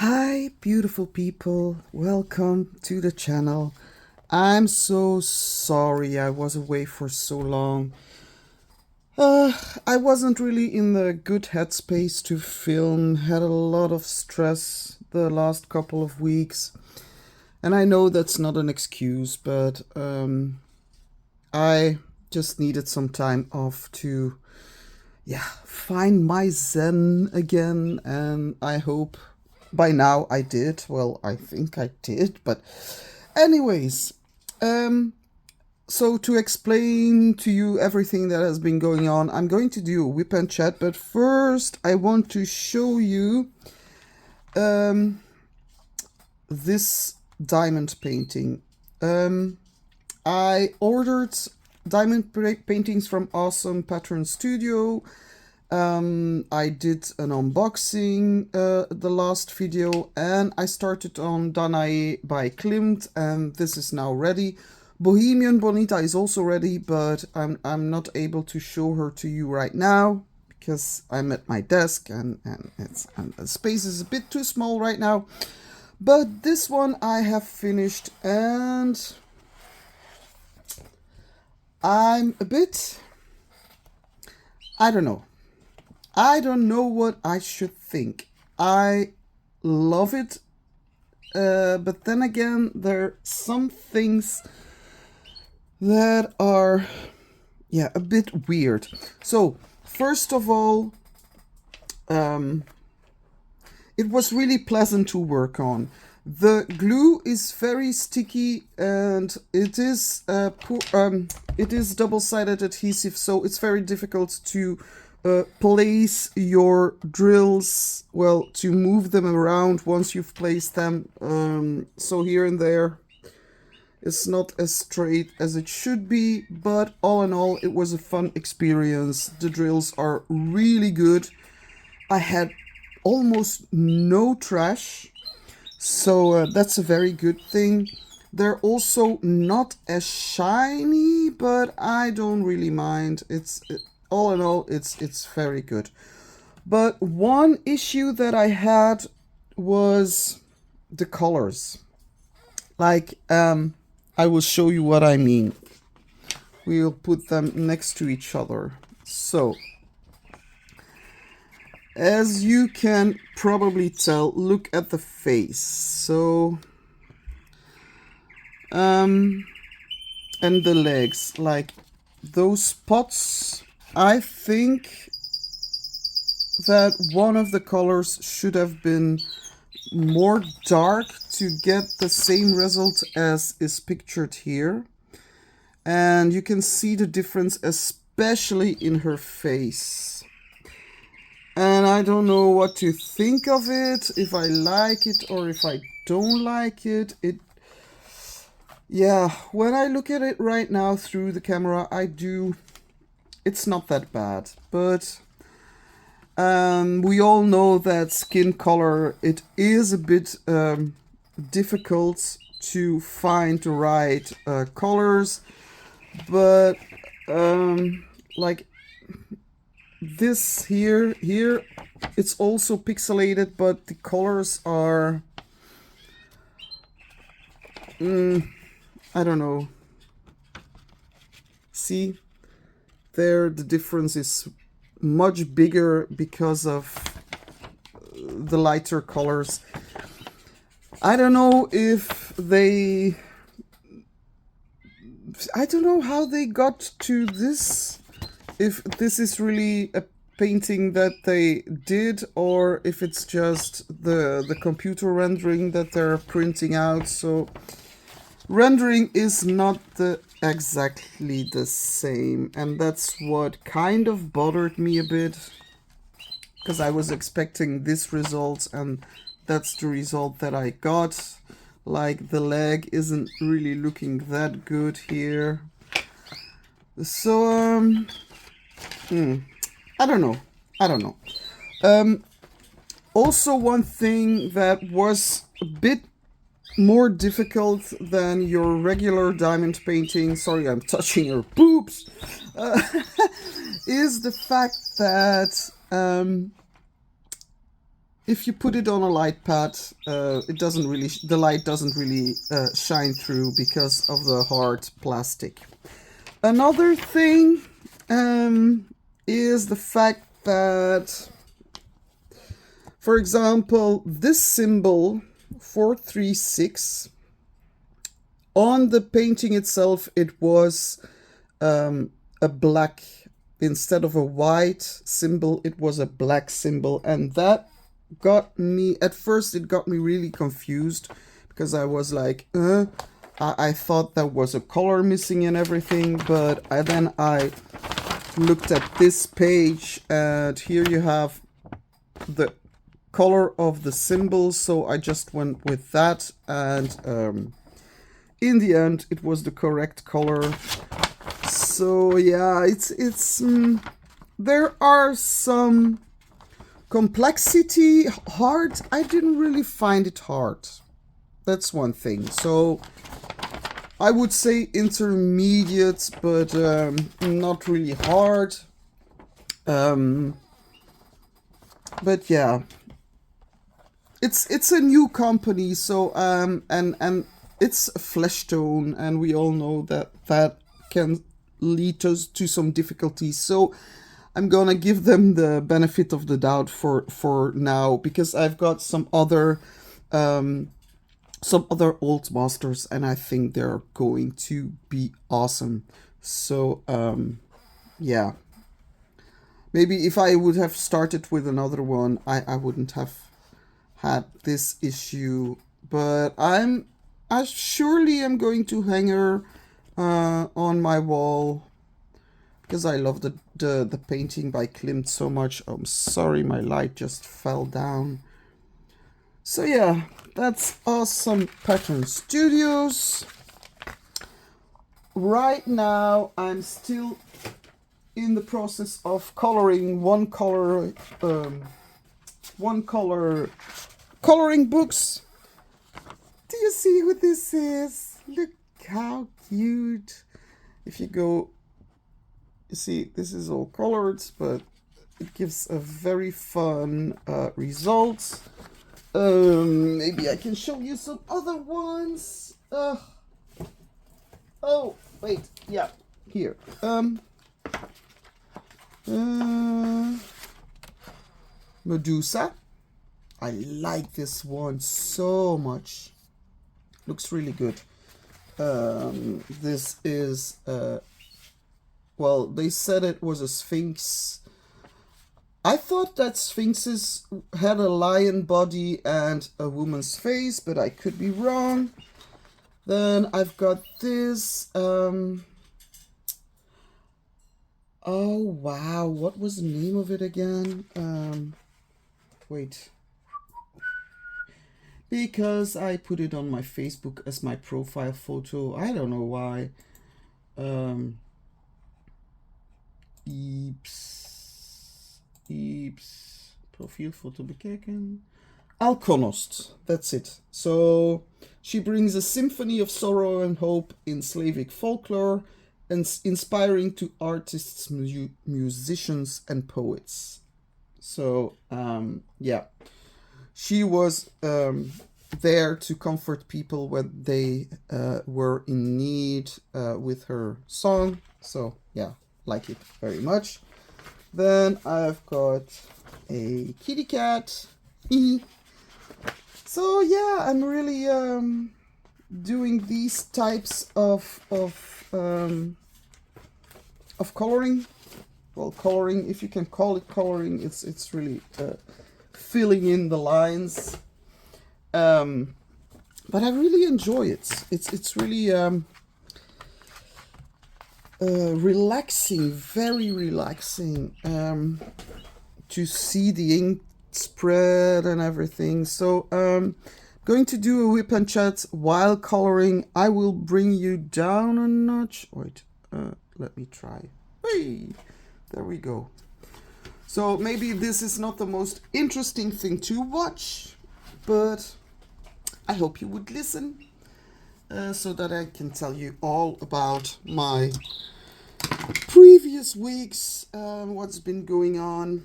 Hi, beautiful people. Welcome to the channel. I'm so sorry I was away for so long. I wasn't really in the good headspace to film, had a lot of stress the last couple of weeks. And I know that's not an excuse, but I just needed some time off to, find my zen again. And I hope by now I did. Well, I think I did, but anyways, so to explain to you everything that has been going on, I'm going to do a WIP and chat, but first I want to show you this diamond painting. I ordered diamond paintings from Awesome Pattern Studio. I did an unboxing the last video, and I started on Danaë by Klimt, and this is now ready. Bohemian Bonita is also ready, but I'm not able to show her to you right now because I'm at my desk and the space is a bit too small right now. But this one I have finished, and I'm a bit, I don't know. I don't know what I should think. I love it, but then again, there are some things that are, a bit weird. So, first of all, it was really pleasant to work on. The glue is very sticky, and it is double-sided adhesive, so it's very difficult to place your drills, well, to move them around once you've placed them. So here and there, it's not as straight as it should be, but all in all, it was a fun experience. The drills are really good. I had almost no trash, so that's a very good thing. They're also not as shiny, but I don't really mind. All in all, it's very good. But one issue that I had was the colors. Like, I will show you what I mean. We'll put them next to each other. So, as you can probably tell, look at the face. So, and the legs, like those spots, I think that one of the colors should have been more dark to get the same result as is pictured here. And you can see the difference, especially in her face. And I don't know what to think of it, if I like it or if I don't like it. When I look at it right now through the camera, it's not that bad. But we all know that skin color, it is a bit difficult to find the right colors. But like this here, it's also pixelated, but the colors are, I don't know. See, there the difference is much bigger because of the lighter colors. I don't know I don't know how they got to this, if this is really a painting that they did, or if it's just the computer rendering that they're printing out. So rendering is not exactly the same, and that's what kind of bothered me a bit, because I was expecting this result, and that's the result that I got. Like, the leg isn't really looking that good here. So I don't know. Also, one thing that was a bit more difficult than your regular diamond painting, sorry, I'm touching your boobs, is the fact that if you put it on a light pad, the light doesn't really shine through because of the hard plastic. Another thing is the fact that, for example, this symbol 436, on the painting itself, it was a black, instead of a white symbol, it was a black symbol, and that got me, at first it got me really confused, because I was like, I thought there was a color missing and everything, but then I looked at this page, and here you have the color of the symbol, so I just went with that, and in the end it was the correct color. So yeah, it's there are some complexity. Hard, I didn't really find it hard. That's one thing. So I would say intermediate, but not really hard. But yeah, it's a new company, so and it's a flesh tone, and we all know that can lead us to some difficulties. So I'm gonna give them the benefit of the doubt for now, because I've got some other old masters, and I think they're going to be awesome. So yeah, maybe if I would have started with another one, I wouldn't have had this issue. But I surely am going to hang her on my wall, because I love the painting by Klimt so much. I'm sorry, my light just fell down. So yeah, that's Awesome Pattern Studios. Right now I'm still in the process of coloring one color coloring books. Do you see who this is? Look how cute. If you go, you see, this is all colored, but it gives a very fun result. Maybe I can show you some other ones. Oh, wait, yeah, here. Medusa. I like this one so much. Looks really good. This is well, they said it was a sphinx. I thought that sphinxes had a lion body and a woman's face, but I could be wrong. Then I've got this. Oh wow, what was the name of it again? Wait. Because I put it on my Facebook as my profile photo. I don't know why. Eeps. Profielfoto bekijken. Alkonost. That's it. So she brings a symphony of sorrow and hope in Slavic folklore, and inspiring to artists, musicians, and poets. So yeah, she was there to comfort people when they were in need with her song. So yeah, like it very much. Then I've got a kitty cat. So yeah, I'm really doing these types of coloring. Well, coloring, if you can call it coloring, it's really filling in the lines. But I really enjoy it. It's really relaxing, very relaxing, to see the ink spread and everything. So going to do a whip and chat while coloring. I will bring you down a notch. Wait, let me try. Hey, there we go. So maybe this is not the most interesting thing to watch, but I hope you would listen, so that I can tell you all about my previous weeks, what's been going on.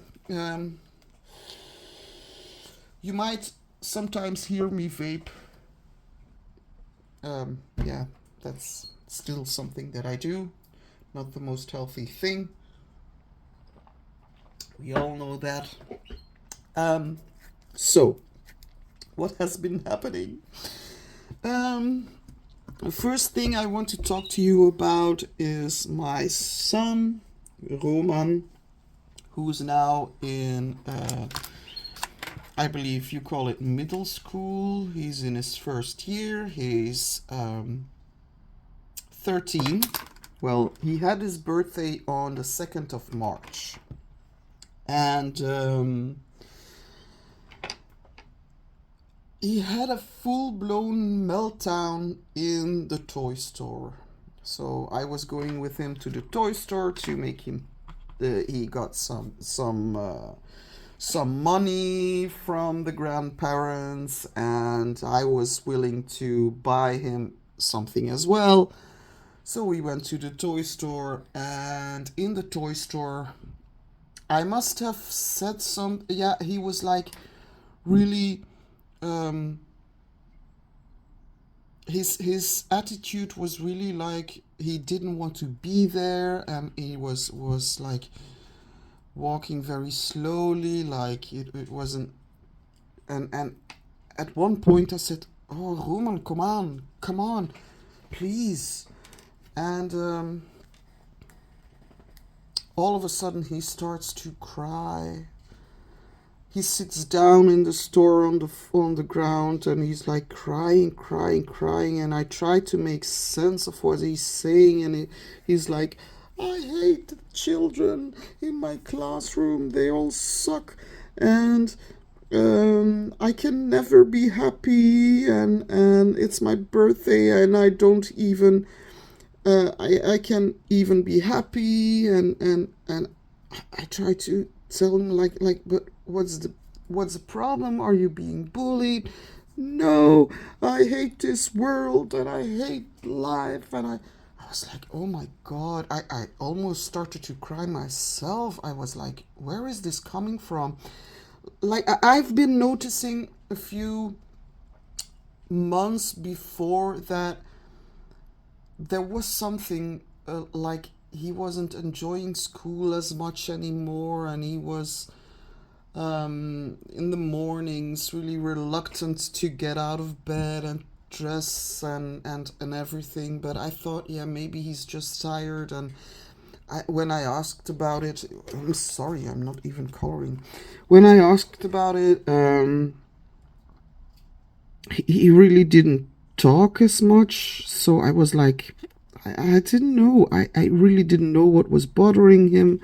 You might sometimes hear me vape. Yeah, that's still something that I do. Not the most healthy thing. We all know that. Um, so, what has been happening? The first thing I want to talk to you about is my son, Roman, who's now in, I believe you call it middle school. He's in his first year. He's 13. Well, he had his birthday on the 2nd of March. And he had a full-blown meltdown in the toy store. So I was going with him to the toy store to make him. He got some money from the grandparents, and I was willing to buy him something as well. So we went to the toy store, and in the toy store, I must have said some. Yeah, he was like really. His attitude was really like he didn't want to be there, and he was like walking very slowly, like it wasn't. And at one point I said, "Oh, Roman, come on, please." And all of a sudden he starts to cry. He sits down in the store on the ground, and he's like crying, and I try to make sense of what he's saying, and he's like, "I hate the children in my classroom. They all suck, and I can never be happy, and it's my birthday, and I don't even I can even be happy, and I try to tell him like but what's the problem? Are you being bullied? No, I hate this world, and I hate life." And I was like, oh my god, I almost started to cry myself. I was like, where is this coming from? Like, I've been noticing a few months before that there was something like he wasn't enjoying school as much anymore, and he was in the mornings really reluctant to get out of bed and dress and everything. But I thought, yeah, maybe he's just tired. And when I asked about it, I'm sorry, I'm not even coloring. When I asked about it, he really didn't talk as much. So I was like, I didn't know. I really didn't know what was bothering him.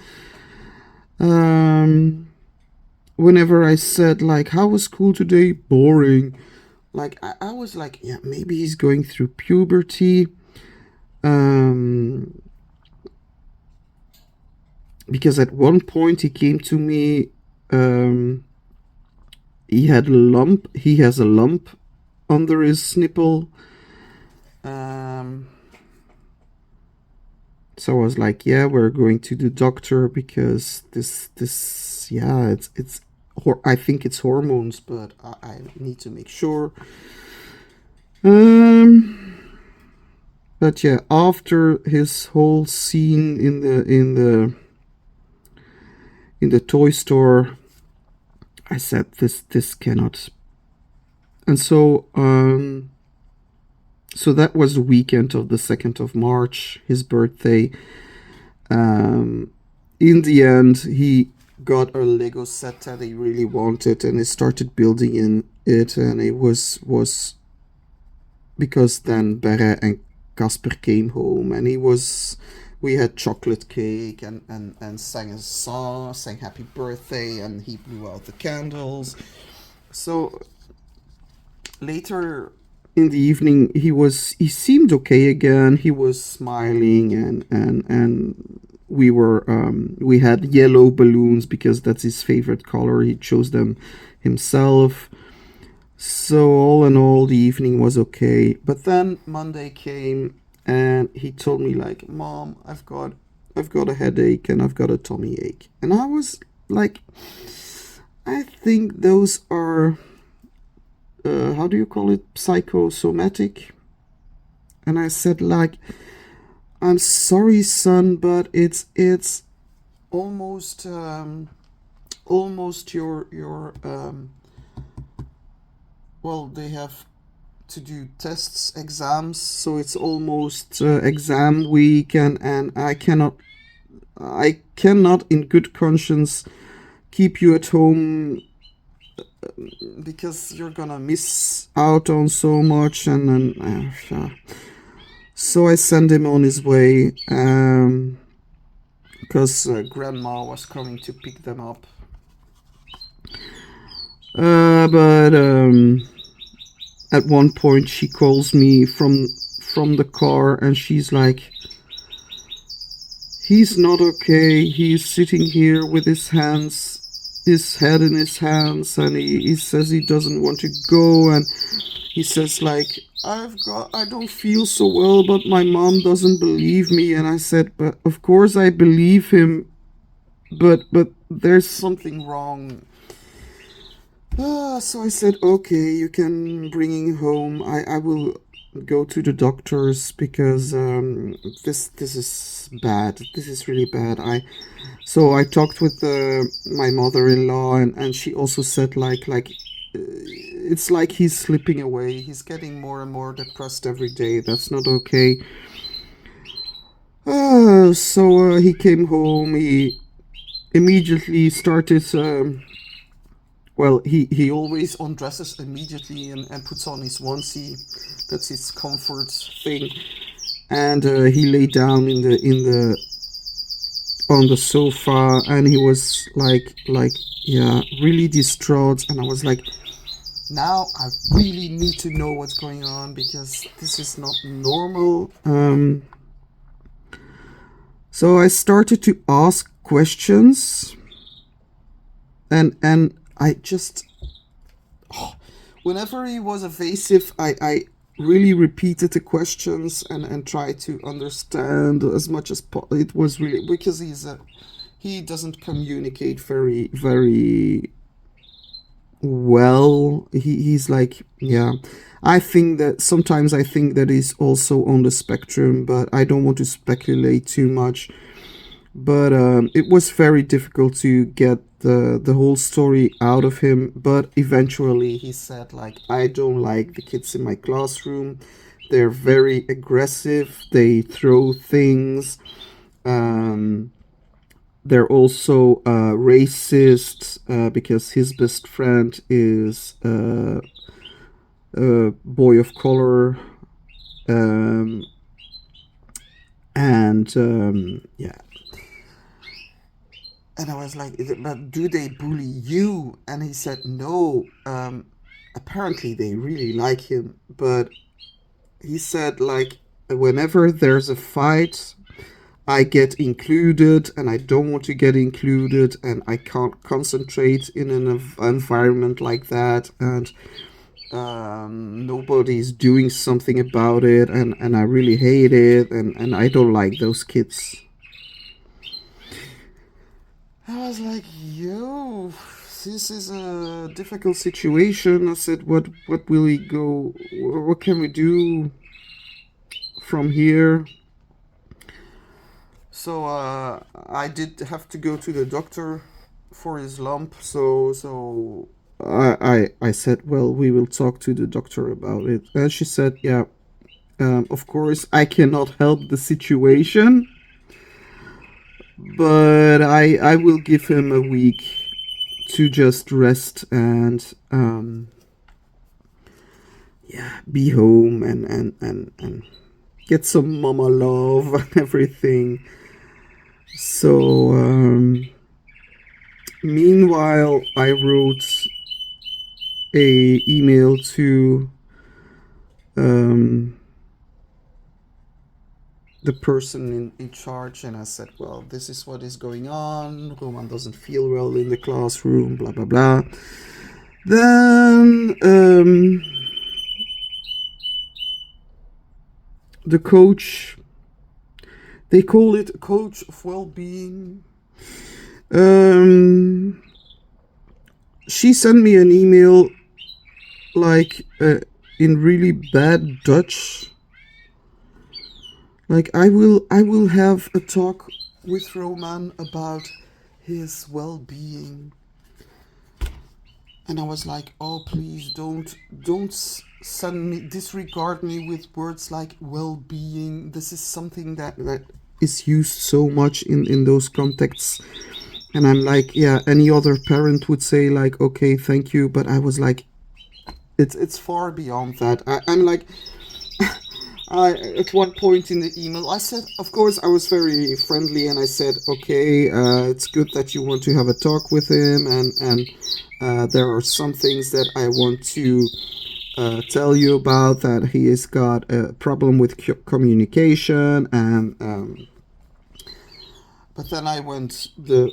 Whenever I said, like, how was school today? Boring. Like, I was like, yeah, maybe he's going through puberty. Because at one point he came to me, he had a lump. He has a lump under his nipple. So I was like, yeah, we're going to the doctor because this, yeah, it's I think it's hormones, but I need to make sure. But yeah, after his whole scene in the toy store, I said this cannot. And so so that was the weekend of the 2nd of March, his birthday. In the end, he got a Lego set that he really wanted, and he started building in it, and it was because then Bere and Casper came home, and we had chocolate cake and sang a song, sang happy birthday, and he blew out the candles. So later in the evening, he seemed okay again. He was smiling, and we had yellow balloons because that's his favorite color. He chose them himself. So all in all, the evening was okay. But then Monday came, and he told me, like, "Mom, I've got a headache, and I've got a tummy ache." And I was like, I think those are how do you call it, psychosomatic. And I said, like, I'm sorry, son, but it's almost almost your well, they have to do tests, exams, so it's almost exam week, and I cannot in good conscience keep you at home because you're gonna miss out on so much. So I sent him on his way, because grandma was coming to pick them up. But at one point she calls me from the car, and she's like, he's not okay. He's sitting here with his head in his hands, and he says he doesn't want to go, and he says, like, I don't feel so well, but my mom doesn't believe me. And I said, but of course I believe him, but there's something wrong. So I said, okay, you can bring him home. I will go to the doctors because this is bad. This is really bad. So I talked with my mother-in-law, and she also said, like it's like he's slipping away. He's getting more and more depressed every day. That's not okay. So he came home. He immediately started. Well, he always undresses immediately and puts on his onesie. That's his comfort thing. And he lay down in the on the sofa, and he was like yeah, really distraught. And I was like, now I really need to know what's going on, because this is not normal. So I started to ask questions, and I just, whenever he was evasive, I really repeated the questions and tried to understand as much as it was really, because he doesn't communicate very well. He's like, yeah. I think that he's also on the spectrum, but I don't want to speculate too much. But it was very difficult to get the whole story out of him. But eventually he said, like, I don't like the kids in my classroom. They're very aggressive. They throw things. They're also racist, because his best friend is a boy of color. Yeah. And I was like, but do they bully you? And he said, no. Apparently they really like him. But he said, like, whenever there's a fight, I get included, and I don't want to get included, and I can't concentrate in an environment like that, and nobody's doing something about it, and I really hate it, and I don't like those kids. I was like, yo, this is a difficult situation. I said, what will we go, what can we do from here? So I did have to go to the doctor for his lump. So I said, well, we will talk to the doctor about it. And she said, yeah, of course I cannot help the situation, but I will give him a week to just rest and yeah, be home and get some mama love and everything. So meanwhile, I wrote a email to the person in charge, and I said, well, this is what is going on. Roman doesn't feel well in the classroom, blah blah blah. Then the coach, they call it coach of well-being, she sent me an email like in really bad Dutch. Like I will have a talk with Roman about his well-being. And I was like, oh, please don't send me, disregard me with words like well-being. This is something that is used so much in those contexts. And I'm like, yeah, any other parent would say like, okay, thank you. But I was like, it's far beyond that. I'm like, at one point in the email, I said, of course, I was very friendly, and I said, okay, it's good that you want to have a talk with him, and there are some things that I want to tell you about, that he has got a problem with communication, and but then I went the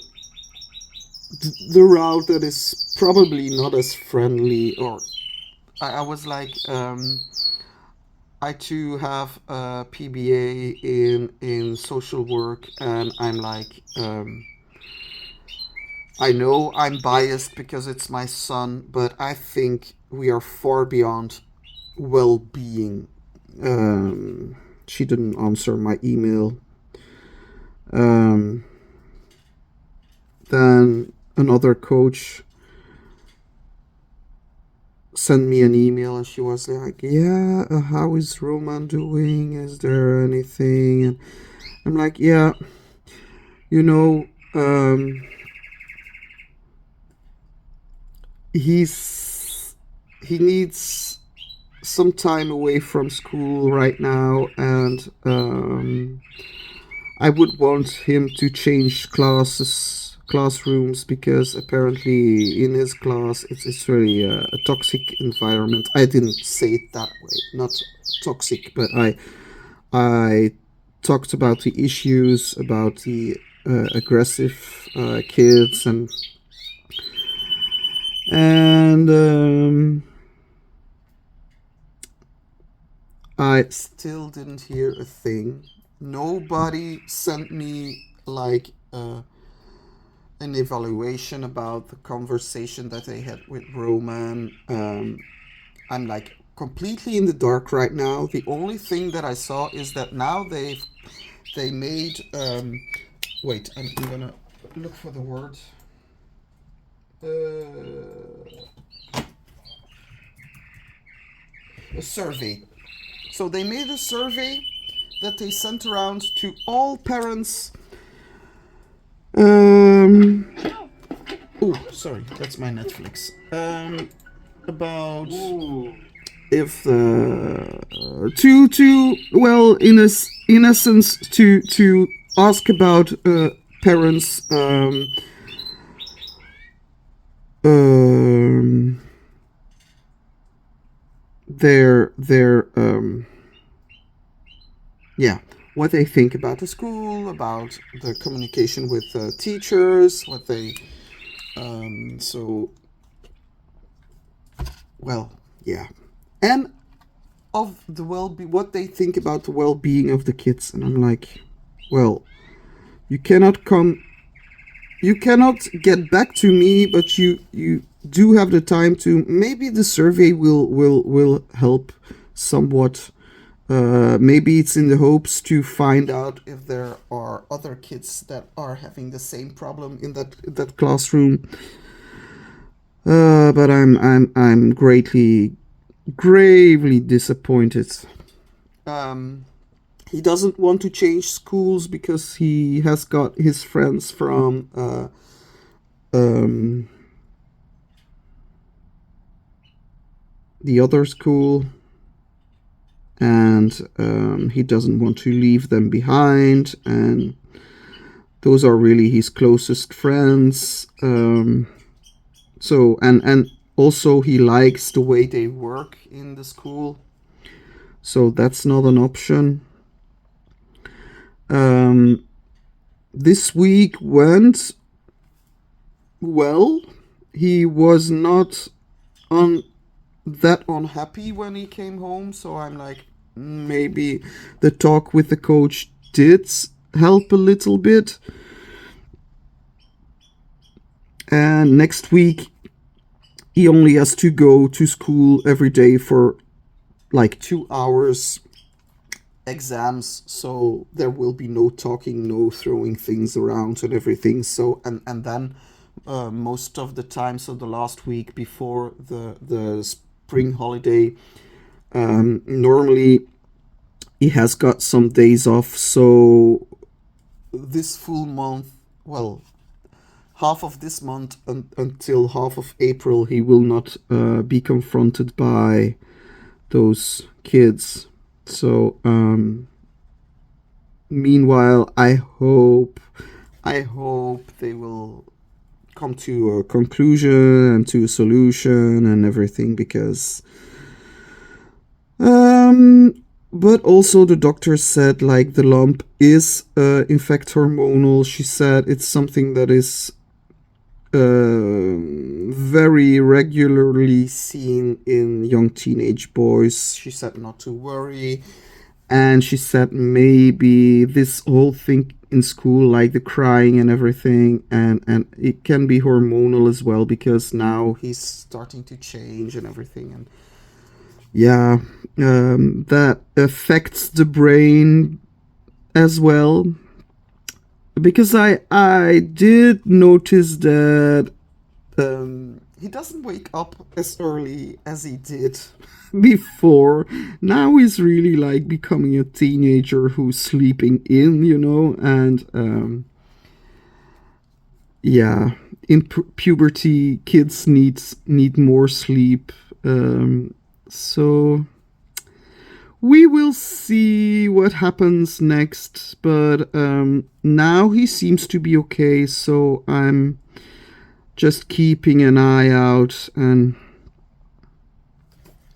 route that is probably not as friendly, or I was like, I too have a PBA in social work, and I'm like, I know I'm biased because it's my son, but I think we are far beyond well-being. She didn't answer my email. Then another coach sent me an email, and she was like, yeah, how is Roman doing? Is there anything? And I'm like, yeah, you know, he needs some time away from school right now, and I would want him to change classrooms, because apparently in his class it's really a toxic environment. I didn't say it that way, not toxic, but I talked about the issues, about the aggressive kids, and I still didn't hear a thing. Nobody sent me like an evaluation about the conversation that they had with Roman. I'm like completely in the dark right now. The only thing that I saw is that now they made wait, I'm gonna look for the word. A survey. So they made a survey that they sent around to all parents. Oh, sorry, that's my Netflix. About if to well, in essence, to ask about parents their yeah, what they think about the school, about the communication with teachers, what they so well, yeah, and of the what they think about the well-being of the kids. And I'm like, well, you cannot get back to me, but you do have the time to. Maybe the survey will help somewhat. Maybe it's in the hopes to find out if there are other kids that are having the same problem in that classroom. But I'm gravely disappointed. He doesn't want to change schools because he has got his friends from the other school, and he doesn't want to leave them behind, and those are really his closest friends. So and also he likes the way they work in the school, so that's not an option. This week went well. He was not that unhappy when he came home, so I'm like, maybe the talk with the coach did help a little bit. And next week he only has to go to school every day for like 2 hours exams, so there will be no talking, no throwing things around and everything. So and then most of the time, so the last week before the spring holiday, normally he has got some days off. So this full month, well, half of this month until half of April, he will not be confronted by those kids. So meanwhile, I hope they will come to a conclusion and to a solution and everything, because but also the doctor said like the lump is in fact hormonal. She said it's something that is very regularly seen in young teenage boys. She said not to worry, and she said maybe this whole thing in school, like the crying and everything, and it can be hormonal as well, because now he's starting to change and everything, and yeah, that affects the brain as well. Because I did notice that he doesn't wake up as early as he did before. Now he's really like becoming a teenager who's sleeping in, and yeah, in puberty, kids need more sleep. So we will see what happens next, but now he seems to be okay, so I'm just keeping an eye out and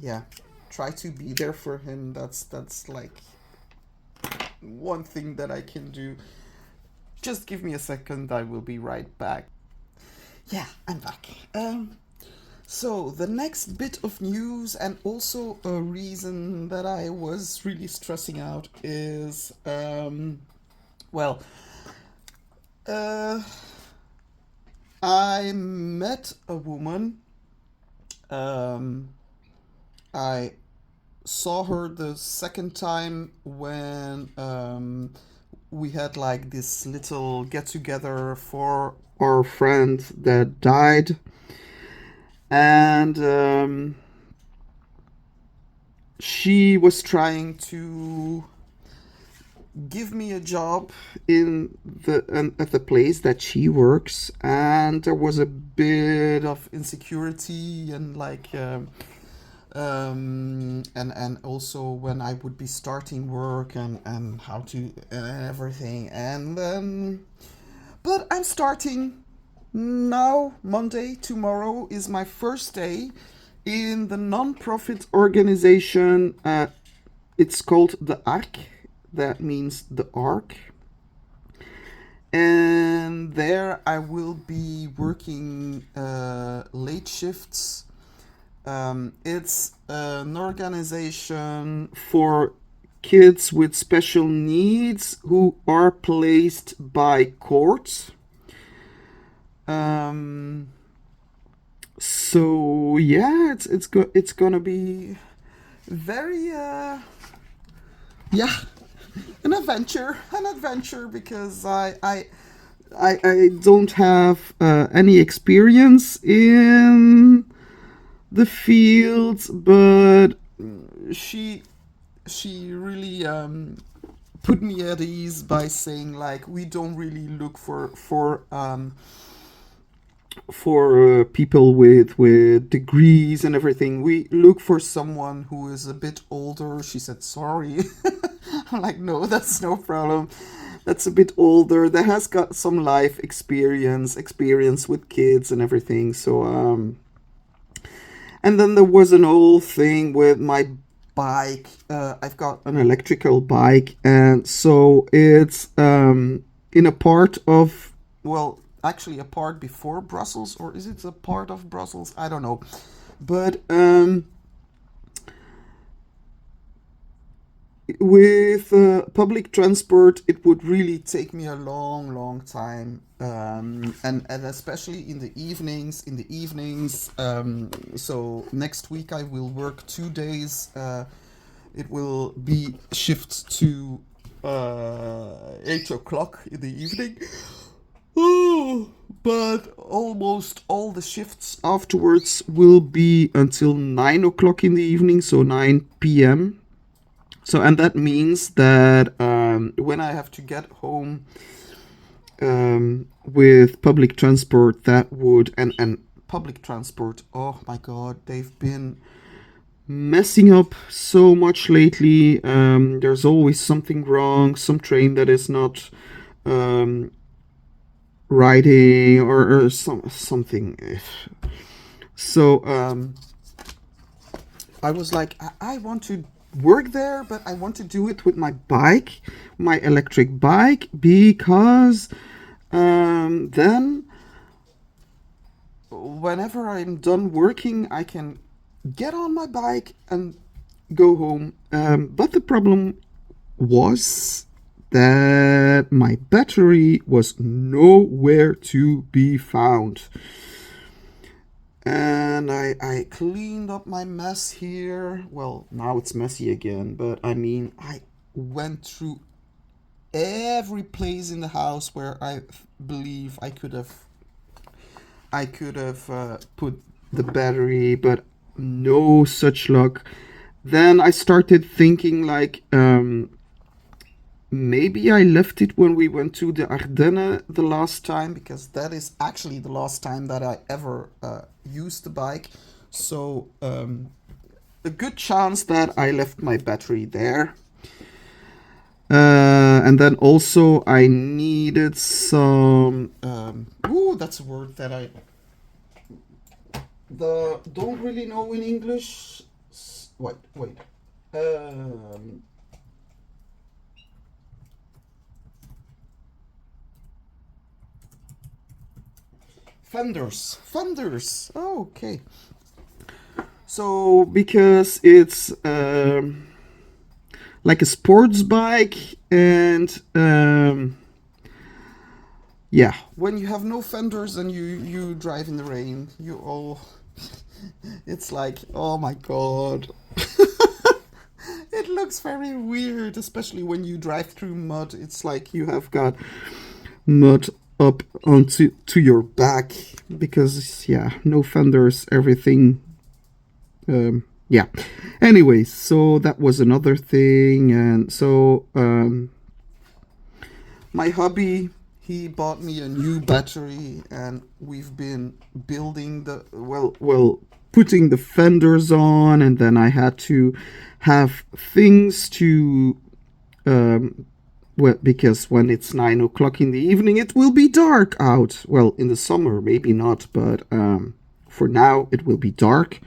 yeah, try to be there for him. That's like one thing that I can do. Just give me a second, I will be right back. Yeah, I'm back. So the next bit of news, and also a reason that I was really stressing out, is well, I met a woman. I saw her the second time when we had like this little get together for our friend that died. And she was trying to give me a job at the place that she works, and there was a bit of insecurity and like and also when I would be starting work and how to and everything, and but I'm starting now. Monday, tomorrow, is my first day in the non-profit organization. It's called the ARC. That means the Ark. And there I will be working late shifts. It's an organization for kids with special needs who are placed by courts. So yeah, it's gonna be very yeah, an adventure, because I don't have any experience in the field, but she really put me at ease by saying like we don't really look for people with degrees and everything. We look for someone who is a bit older. She said sorry. I'm like, no, that's no problem. That's a bit older, that has got some life experience with kids and everything. So and then there was an old thing with my bike. I've got an electrical bike, and so it's in a part of, well, actually a part before Brussels, or is it a part of Brussels? I don't know. But with public transport, it would really take me a long, long time, and especially in the evenings. So next week I will work 2 days. It will be shift to 8 o'clock in the evening. Oh, but almost all the shifts afterwards will be until 9 o'clock in the evening, so 9 p.m. So, and that means that when I have to get home with public transport, that would, and public transport, oh my God, they've been messing up so much lately. There's always something wrong, some train that is not riding, or something. So I was like, I want to work there, but I want to do it with my bike, my electric bike, because then whenever I'm done working, I can get on my bike and go home. But the problem was that my battery was nowhere to be found. And I cleaned up my mess here. Well, now it's messy again, but I mean, I went through every place in the house where I believe I could have put the battery, but no such luck. Then I started thinking like, maybe I left it when we went to the Ardennes the last time, because that is actually the last time that I ever used the bike. So a good chance that I left my battery there. And then also I needed some, that's a word that I don't really know in English. Wait. Fenders. Oh, okay. So because it's like a sports bike, and yeah, when you have no fenders and you drive in the rain, it's like, oh my God. It looks very weird, especially when you drive through mud. It's like you have got mud up onto your back, because no fenders, everything. Anyways, so that was another thing. And so my hubby, he bought me a new battery, and we've been building putting the fenders on, and then I had to have things to because when it's 9 o'clock in the evening, it will be dark out. Well, in the summer, maybe not, but for now, it will be dark.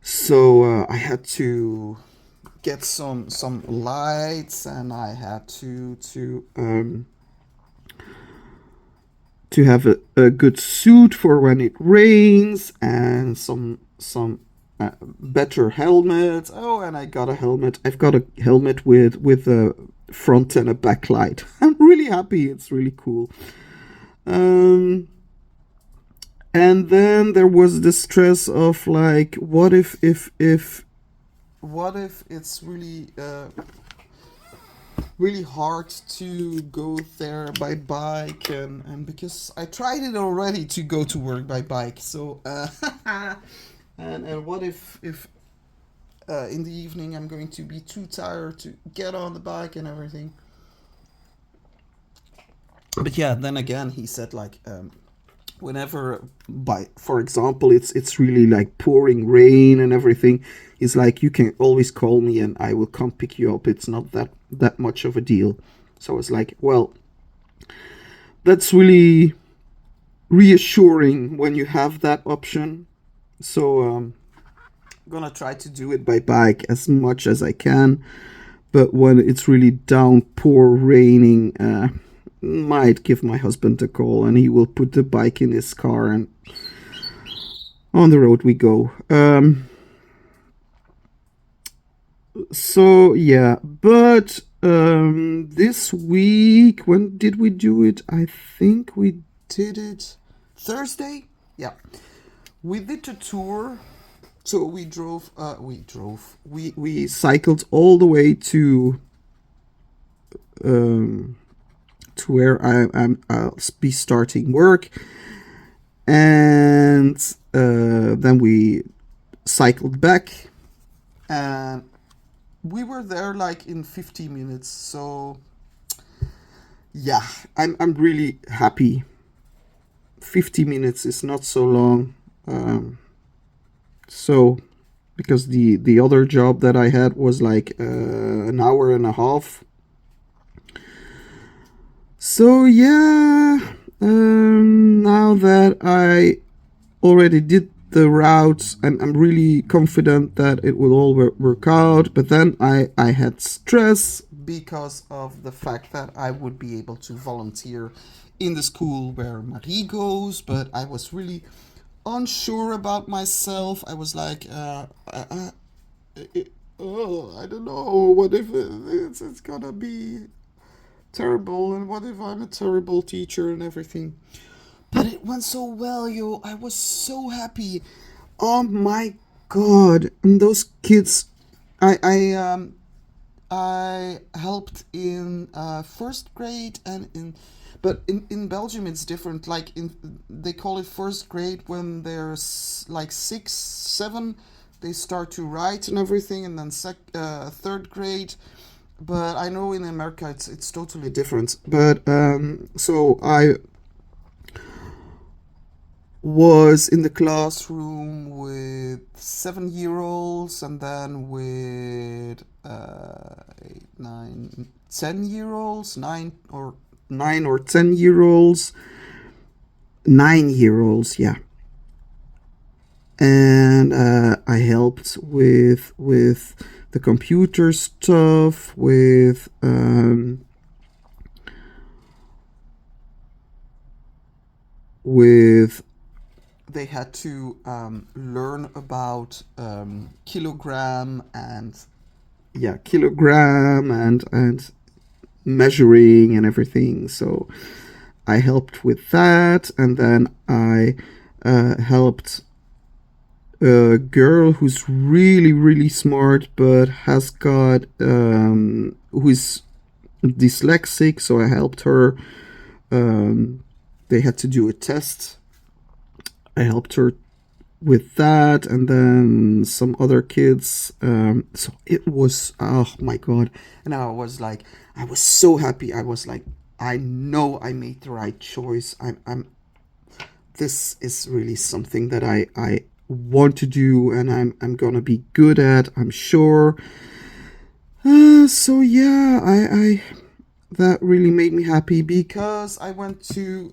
So I had to get some lights, and I had to have a good suit for when it rains, and some better helmet. Oh, and I got a helmet. I've got a helmet with a front and a back light. I'm really happy. It's really cool. And then there was the stress of like, what if it's really really hard to go there by bike, and because I tried it already to go to work by bike. So and what if in the evening I'm going to be too tired to get on the bike and everything. But yeah, then again, he said like, whenever, for example, it's really like pouring rain and everything, he's like, you can always call me and I will come pick you up. It's not that much of a deal. So I was like, well, that's really reassuring when you have that option. So I'm gonna try to do it by bike as much as I can, but when it's really downpour raining, might give my husband a call, and he will put the bike in his car, and on the road we go. So yeah, but this week, when did we do it? I think we did it Thursday. Yeah, we did a tour. So we drove. We cycled all the way um, to where I'll be starting work, and then we cycled back, and we were there like in 50 minutes. So yeah, I'm really happy. 50 minutes is not so long. So because the other job that I had was like an hour and a half. So yeah, now that I already did the routes, I'm really confident that it will all work out. But then I had stress because of the fact that I would be able to volunteer in the school where Marie goes, but I was really unsure about myself. I was like, oh, I don't know. What if it's gonna be terrible, and what if I'm a terrible teacher and everything? But it went so well, yo. I was so happy. Oh my god! And those kids, I helped in first grade and in, but in Belgium it's different. Like they call it first grade when they're like 6, 7. They start to write and everything, and then third grade. But I know in America it's totally different. But so I was in the classroom with 7-year-olds, and then with 8, 9, 10-year-olds, 9 or 10-year-olds, 9-year-olds, yeah. And I helped with the computer stuff, with they had to learn about kilogram and measuring and everything. So I helped with that, and then I helped a girl who's really really smart but has got who's dyslexic. So I helped her. They had to do a test. I helped her with that, and then some other kids. So it was, oh my god! And I was like, I was so happy. I was like, I know I made the right choice. I'm. This is really something that I want to do, and I'm gonna be good at. I'm sure. So yeah, I that really made me happy because I went to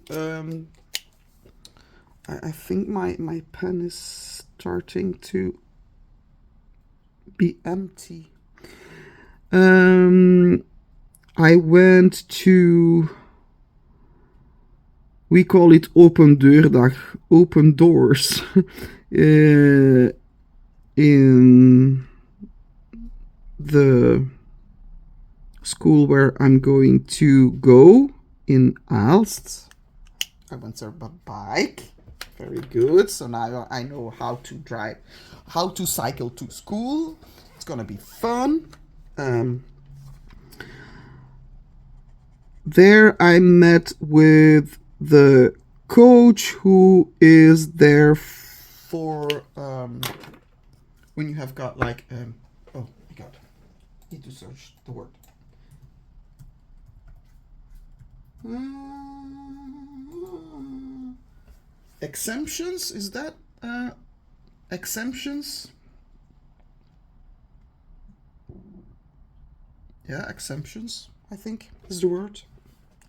I think my pen is starting to be empty. I went to, we call it open deurdag, open doors, in the school where I'm going to go in Aalst. I went there by bike. Very good. So now I know how to drive, how to cycle to school. It's gonna be fun. There I met with the coach who is there for when you have got like oh my god, need to search the word. Exemptions, is that exemptions? Yeah, exemptions, I think is the word.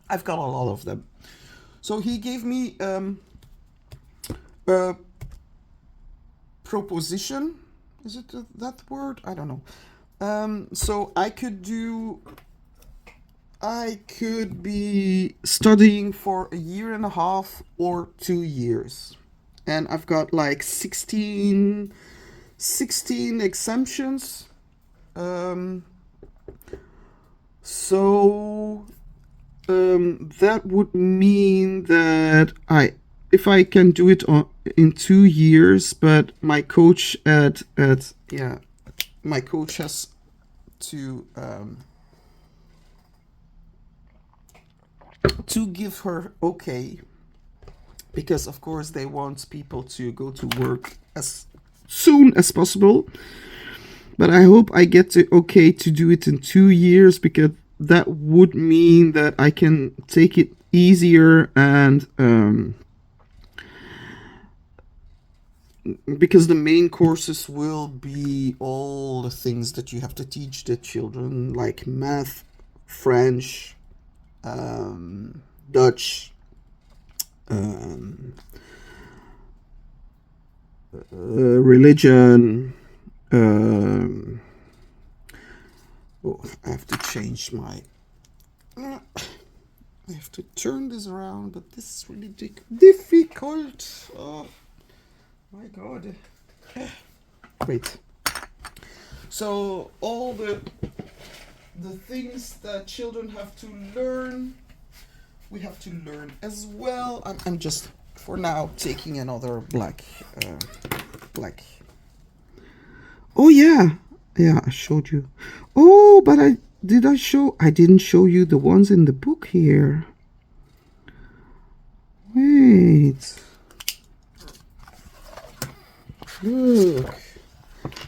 I've got a lot of them. So he gave me a proposition. Is it that word? I don't know. So I could be studying for a year and a half or 2 years. And I've got like 16 exemptions. Um, so that would mean that if I can do it in 2 years, but my coach my coach has to give her okay, because of course they want people to go to work as soon as possible. But I hope I get to okay to do it in 2 years, because that would mean that I can take it easier, and because the main courses will be all the things that you have to teach the children, like math, French, Dutch, religion. Oh, I have to change my. I have to turn this around, but this is really difficult. Oh my god. Wait. So all the things that children have to learn, we have to learn as well. I'm just for now taking another black. Oh yeah, I showed you. Oh, but I didn't show you the ones in the book here. Wait. Look.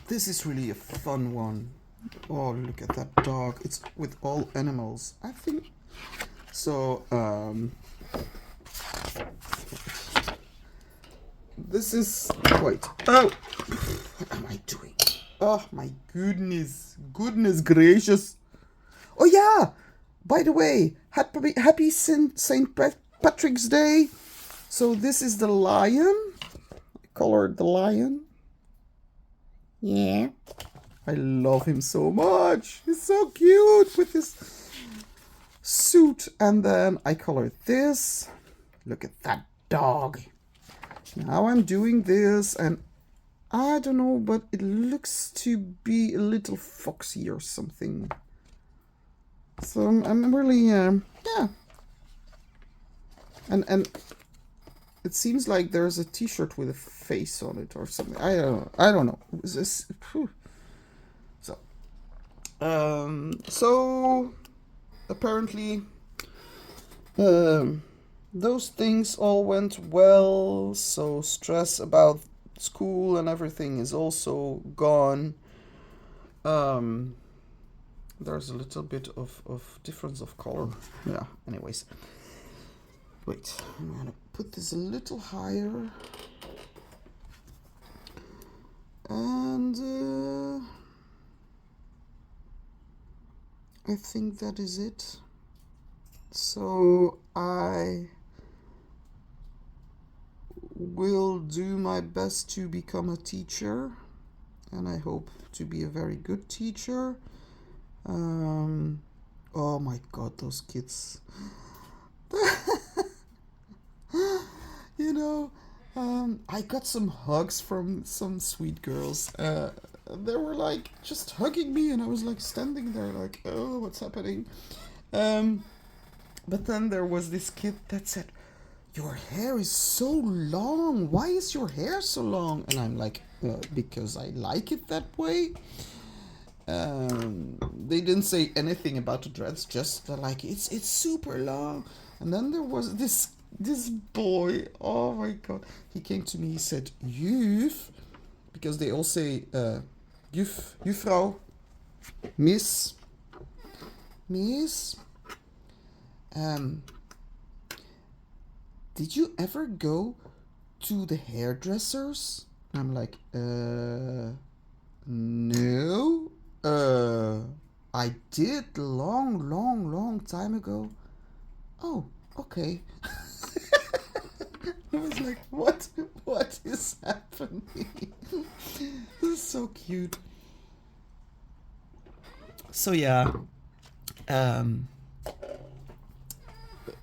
This is really a fun one. Oh, look at that dog. It's with all animals, I think. So, this is... Wait. Oh! What am I doing? Oh, my goodness. Goodness gracious. Oh, yeah! By the way, happy St. Patrick's Day. So, this is the lion. I colored the lion. Yeah. I love him so much. He's so cute with his suit. And then I colored this. Look at that dog. Now I'm doing this, and I don't know, but it looks to be a little foxy or something. So I'm really, yeah. And it seems like there's a t-shirt with a face on it or something. I don't know. This, so apparently those things all went well. So stress about school and everything is also gone. There's a little bit of difference of color. Yeah, anyways. Wait, I'm gonna put this a little higher. And I think that is it. So I will do my best to become a teacher, and I hope to be a very good teacher. Oh my god, those kids. You know, I got some hugs from some sweet girls. They were like just hugging me, and I was like standing there like, oh, what's happening? But then there was this kid that said, your hair is so long. Why is your hair so long? And I'm like, because I like it that way. They didn't say anything about the dreads, just like it's super long. And then there was this boy. Oh my god! He came to me. He said, "Juf," because they all say "juf," "juffrouw," "miss," "miss." Did you ever go to the hairdressers? I'm like, no. I did long time ago. Oh, okay. I was like, what is happening? This is so cute. So yeah,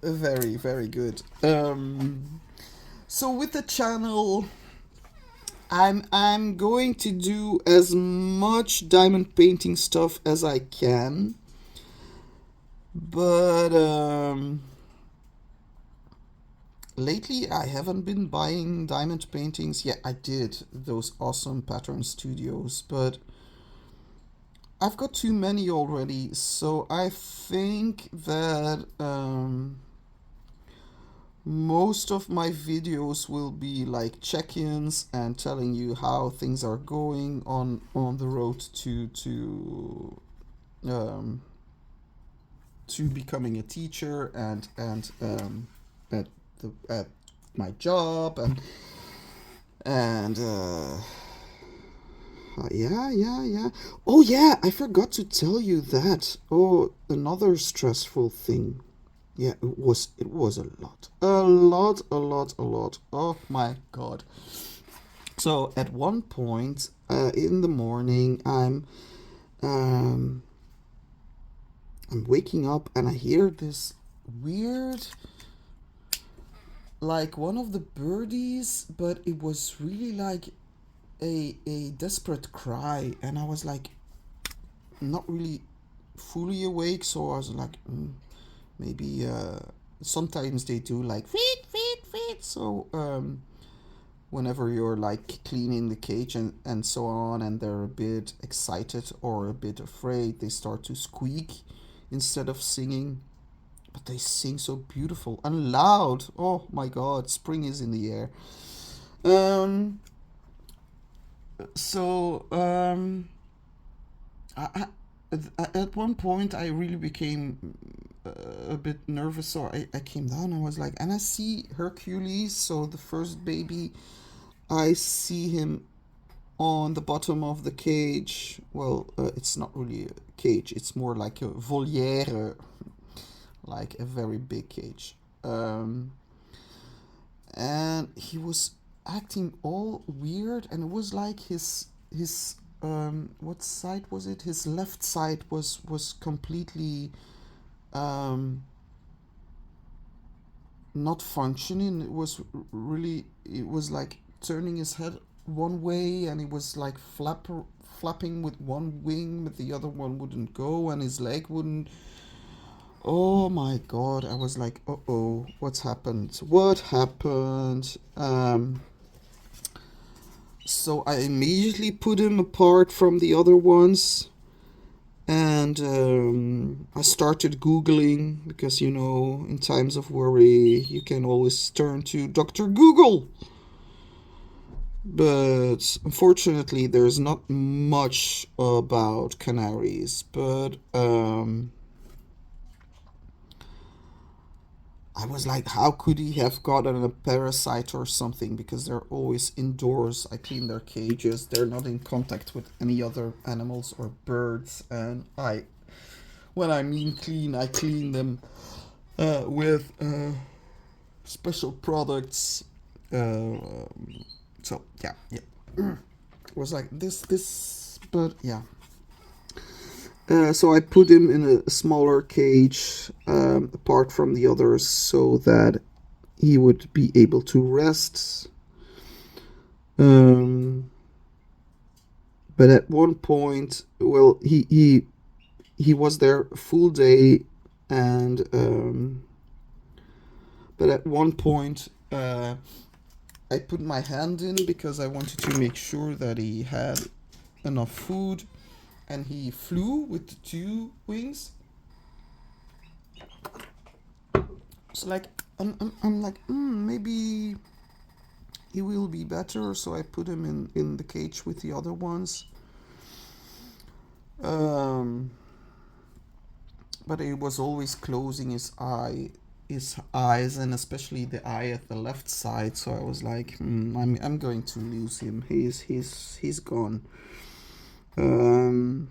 very, very good. So with the channel, I'm going to do as much diamond painting stuff as I can, but lately I haven't been buying diamond paintings. Yeah, I did those awesome pattern studios, but I've got too many already, so I think that most of my videos will be like check-ins and telling you how things are going on the road um, to becoming a teacher and at at my job and yeah. Oh yeah, I forgot to tell you that. Oh, another stressful thing. Yeah, it was a lot. Oh my god. So at one point in the morning, um I'm waking up and I hear this weird, like one of the birdies, but it was really like a desperate cry, and I was like not really fully awake, so I was like, maybe sometimes they do like feet. So whenever you're like cleaning the cage and so on, and they're a bit excited or a bit afraid, they start to squeak instead of singing. But they sing so beautiful and loud. Oh my god, spring is in the air. Um, so I, at one point I really became a bit nervous, so I came down and was like, and I see Hercules, so the first baby, I see him on the bottom of the cage. Well, it's not really a cage, it's more like a voliere, like a very big cage. And he was acting all weird, and it was like his what side was it? His left side was completely um not functioning. It was really, it was like turning his head one way, and he was like flapping with one wing, but the other one wouldn't go, and his leg wouldn't. Oh my god, I was like, oh, what's happened? What happened? So I immediately put him apart from the other ones, and I started Googling, because in times of worry, you can always turn to Dr. Google. But unfortunately, there's not much about canaries. But I was like, how could he have gotten a parasite or something? Because they're always indoors. I clean their cages. They're not in contact with any other animals or birds. And when I mean clean, I clean them with special products. So yeah. It was like this, but yeah. So I put him in a smaller cage, apart from the others, so that he would be able to rest. Um, but at one point, well, he was there a full day, and but at one point, I put my hand in because I wanted to make sure that he had enough food, and he flew with the two wings. So like I'm like, maybe he will be better. So I put him in the cage with the other ones. Um, but he was always closing his eyes, and especially the eye at the left side. So I was like, I'm going to lose him. He's gone. Um,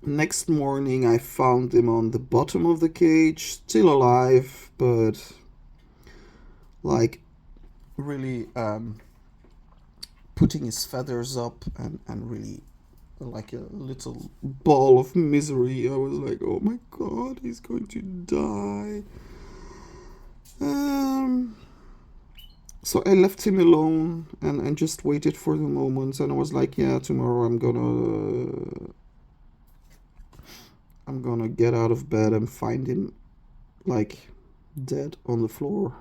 Next morning, I found him on the bottom of the cage, still alive, but like really putting his feathers up, and really like a little ball of misery. I was like, oh my god, he's going to die. Um, So I left him alone and just waited for the moment, and I was like, yeah, tomorrow I'm gonna get out of bed and find him like dead on the floor.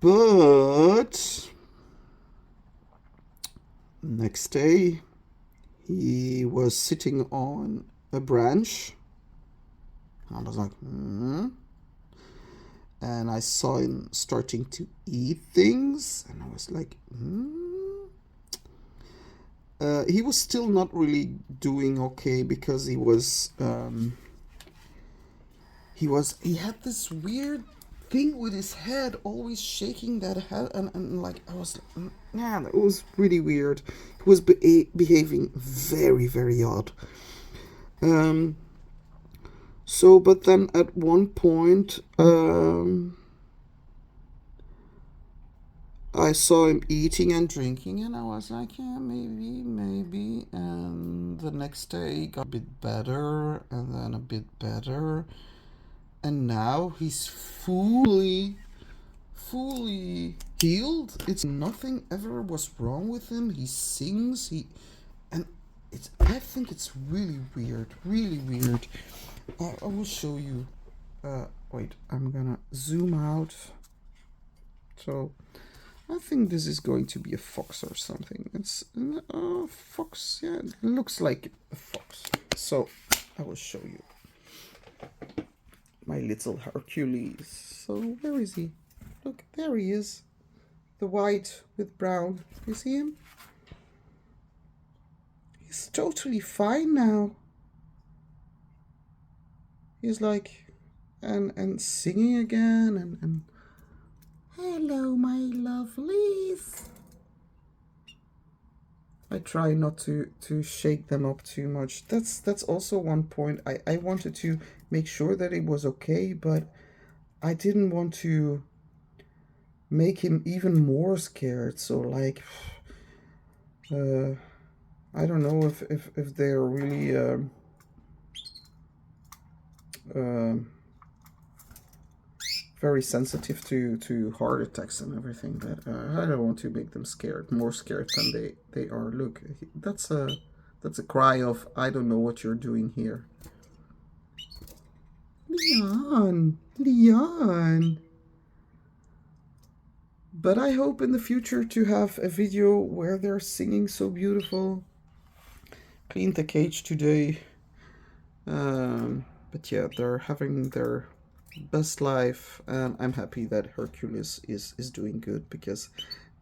But next day he was sitting on a branch. I was like, and I saw him starting to eat things, and I was like, he was still not really doing okay because he had this weird thing with his head, always shaking that head, and like I was like, man, it was really weird. He was behaving very, very odd. So, but then at one point, I saw him eating and drinking, and I was like, yeah, maybe. And the next day, he got a bit better, and then a bit better. And now he's fully healed. It's nothing ever was wrong with him. He sings, I think it's really weird. I will show you. Wait, I'm gonna zoom out. So, I think this is going to be a fox or something. It's a fox. Yeah, it looks like a fox. So, I will show you. My little Hercules. So, where is he? Look, there he is. The white with brown. You see him? He's totally fine now. He's like, and singing again, and hello, my lovelies. I try not to shake them up too much. That's also one point. I wanted to make sure that it was okay, but I didn't want to make him even more scared. So like, I don't know if they're really very sensitive to heart attacks and everything, but I don't want to make them more scared than they are. Look, that's a cry of, I don't know what you're doing here. Leon. But I hope in the future to have a video where they're singing so beautiful. Cleaned the cage today. But yeah, they're having their best life, and I'm happy that Hercules is doing good, because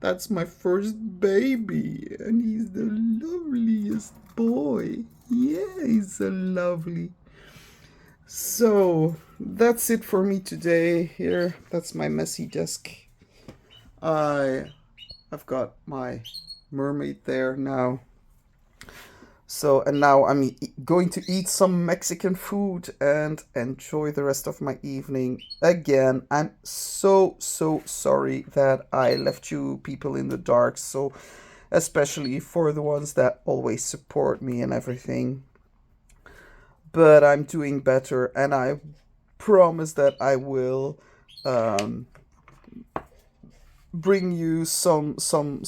that's my first baby, and he's the loveliest boy. Yeah, he's so lovely. So that's it for me today. Here, that's my messy desk. I've got my mermaid there now. So, and now I'm going to eat some Mexican food and enjoy the rest of my evening. Again, I'm so sorry that I left you people in the dark. So, especially for the ones that always support me and everything. But I'm doing better, and I promise that I will bring you some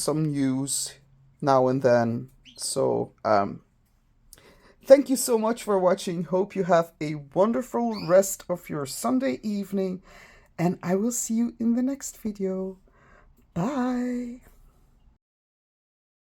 news now and then. So, thank you so much for watching. Hope you have a wonderful rest of your Sunday evening, and I will see you in the next video. Bye.